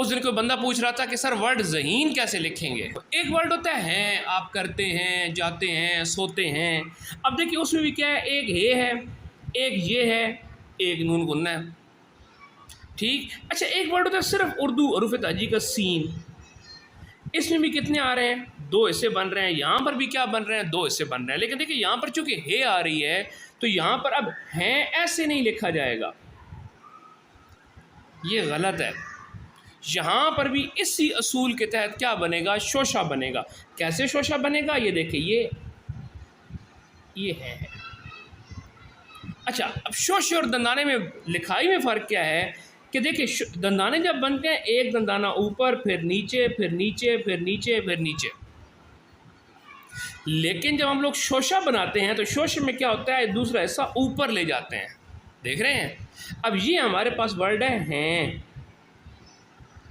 उस दिन कोई बंदा पूछ रहा था कि सर वर्ड ज़हीन कैसे लिखेंगे। एक वर्ड होता है आप करते हैं, जाते हैं, सोते हैं। अब देखिए उसमें भी क्या है, एक हे है, एक ये है, एक नून गुन्ना है, ठीक। अच्छा एक वर्ड होता है सिर्फ उर्दू हरूफ ताजी का सीन, इसमें भी कितने आ रहे हैं, दो हिस्से बन रहे हैं। यहाँ पर भी क्या बन रहे हैं, दो हिस्से बन रहे हैं। लेकिन देखिए यहाँ पर चूंकि हे आ रही है तो यहाँ पर अब हैं ऐसे नहीं लिखा जाएगा, ये गलत है। यहाँ पर भी इसी असूल के तहत क्या बनेगा, शोशा बनेगा। कैसे शोशा बनेगा, ये देखिए ये है। अच्छा अब शोशे और दंदाने में लिखाई में फ़र्क क्या है कि देखिए दंदाने जब बनते हैं एक दंदाना ऊपर, फिर नीचे, फिर नीचे, फिर नीचे, फिर नीचे। लेकिन जब हम लोग शोशा बनाते हैं तो शोशे में क्या होता है, दूसरा हिस्सा ऊपर ले जाते हैं। देख रहे हैं। अब ये हमारे पास वर्ड है हैं,